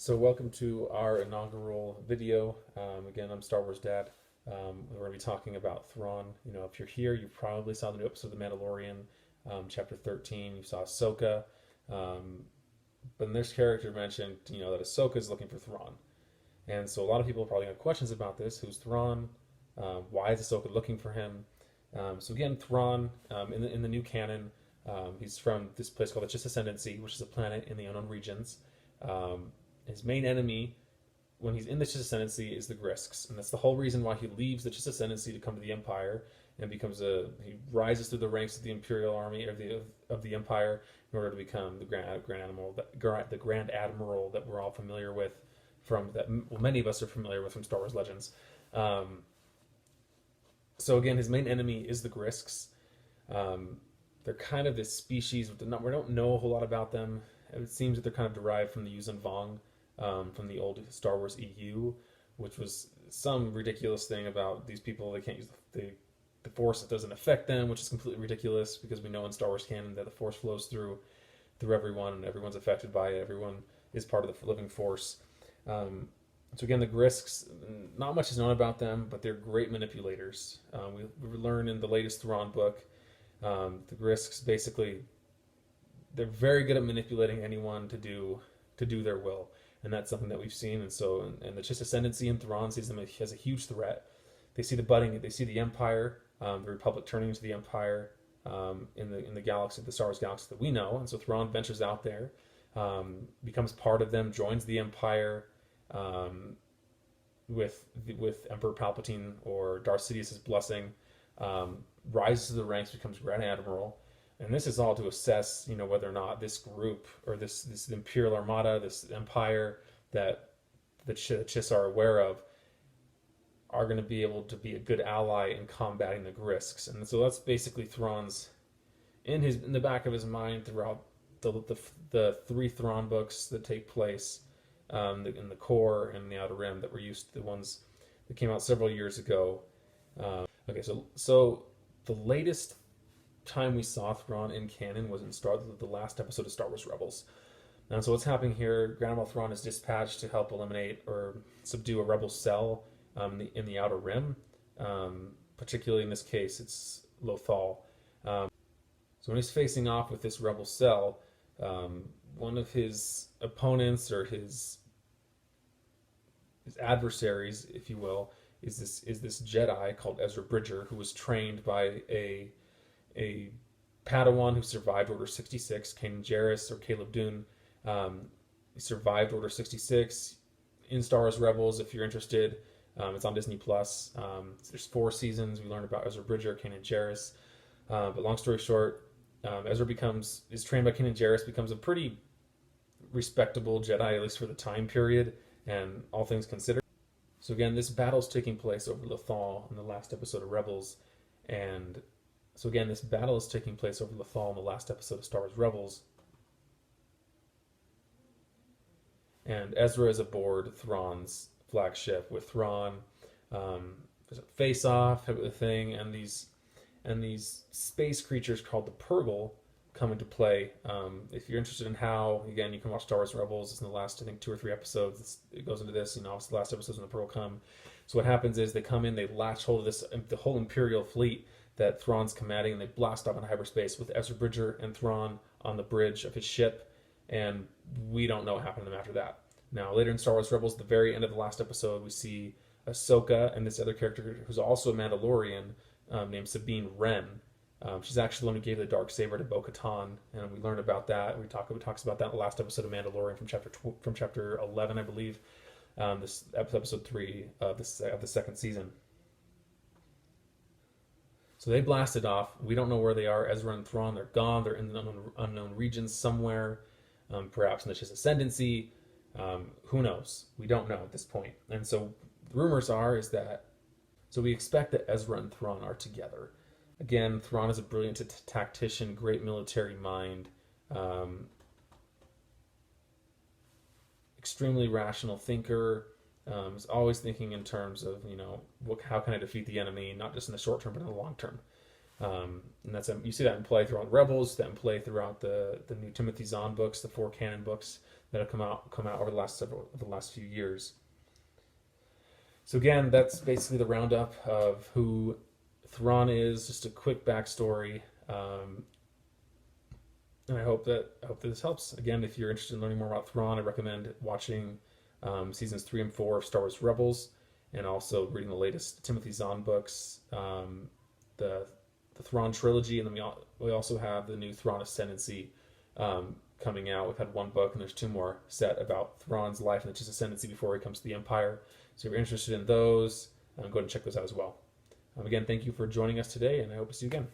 So welcome to our inaugural video. Again, I'm Star Wars Dad. We're going to be talking about Thrawn. You know, if you're here, you probably saw the new episode of The Mandalorian, Chapter 13. You saw Ahsoka. But in this character mentioned, that Ahsoka is looking for Thrawn. And so a lot of people probably have questions about this. Who's Thrawn? Why is Ahsoka looking for him? So again, Thrawn, in the new canon, he's from this place called the Chiss Ascendancy, which is a planet in the unknown regions. His main enemy, when he's in the Chiss Ascendancy, is the Grisks, and that's the whole reason why he leaves the Chiss Ascendancy to come to the Empire, and he rises through the ranks of the Imperial Army of the Empire in order to become the Grand Admiral that we're all familiar with many of us are familiar with from Star Wars Legends. So again, his main enemy is the Grisks. They're kind of this species. We don't know a whole lot about them. It seems that they're kind of derived from the Yuuzhan Vong, from the old Star Wars EU, which was some ridiculous thing about these people. They can't use the Force. It doesn't affect them, which is completely ridiculous because we know in Star Wars canon that the Force flows through everyone, and everyone's affected by it. Everyone is part of the living Force. So again, the Grisks, not much is known about them, but they're great manipulators. We learn in the latest Thrawn book, the Grisks basically, they're very good at manipulating anyone to do their will, and that's something that we've seen. And so, and the Chiss Ascendancy in Thrawn sees them as a huge threat. They see the Empire, the Republic turning to the Empire in the galaxy, the Star Wars galaxy that we know. And so Thrawn ventures out there, becomes part of them, joins the Empire, with Emperor Palpatine or Darth Sidious's blessing, rises to the ranks, becomes Grand Admiral. And this is all to assess, whether or not this group or this Imperial Armada, this Empire that the Chiss are aware of, are going to be able to be a good ally in combating the Grisks. And so that's basically Thrawn's in the back of his mind throughout the three Thrawn books that take place in the Core and the Outer Rim that were the ones that came out several years ago. Okay, so the latest time we saw Thrawn in canon was in the last episode of Star Wars Rebels. And so what's happening here, Grand Admiral Thrawn is dispatched to help eliminate or subdue a rebel cell in the Outer Rim. Particularly in this case, it's Lothal. So when he's facing off with this rebel cell, one of his opponents or his adversaries, if you will, is this Jedi called Ezra Bridger, who was trained by a Padawan who survived Order 66, Kanan Jarrus or Caleb Dune. He survived Order 66 in Star Wars Rebels. If you're interested, it's on Disney Plus. There's 4 seasons. We learn about Ezra Bridger, Kanan Jarrus. But long story short, Ezra is trained by Kanan Jarrus, becomes a pretty respectable Jedi, at least for the time period and all things considered. So again, this battle's taking place over Lothal in the last episode of Rebels, and so again, this battle is taking place over Lothal in the last episode of Star Wars Rebels. And Ezra is aboard Thrawn's flagship with Thrawn. There's a face-off type of thing, and these space creatures called the Purrgil come into play. If you're interested in how, again, you can watch Star Wars Rebels. It's in the last, I think, 2 or 3 episodes. It goes into this. It's the last episodes when the Purrgil come. So what happens is they come in, they latch hold of the whole Imperial fleet that Thrawn's commanding, and they blast off into hyperspace with Ezra Bridger and Thrawn on the bridge of his ship, and we don't know what happened to them after that. Now, later in Star Wars Rebels, at the very end of the last episode, we see Ahsoka and this other character who's also a Mandalorian, named Sabine Wren. She's actually the one who gave the Darksaber to Bo-Katan, and we learn about that. We talks about that in the last episode of Mandalorian from chapter 11, I believe. This episode 3 of the second season. So they blasted off. We don't know where they are. Ezra and Thrawn, they're gone. They're in the unknown regions somewhere, perhaps in the Chiss Ascendancy. Who knows? We don't know at this point. And so the rumors so we expect that Ezra and Thrawn are together. Again, Thrawn is a brilliant tactician, great military mind, extremely rational thinker. Is always thinking in terms of, how can I defeat the enemy, not just in the short term, but in the long term. And you see that in play throughout Rebels, that in play throughout the new Timothy Zahn books, the 4 canon books that have come out over the last few years. So again, that's basically the roundup of who Thrawn is. Just a quick backstory, and I hope that this helps. Again, if you're interested in learning more about Thrawn, I recommend watching seasons 3 and 4 of Star Wars Rebels, and also reading the latest Timothy Zahn books, the Thrawn trilogy, and then we also have the new Thrawn Ascendancy coming out. We've had one book, and there's 2 more set about Thrawn's life and his ascendancy before he comes to the Empire. So if you're interested in those, go ahead and check those out as well. Again, thank you for joining us today, and I hope to see you again.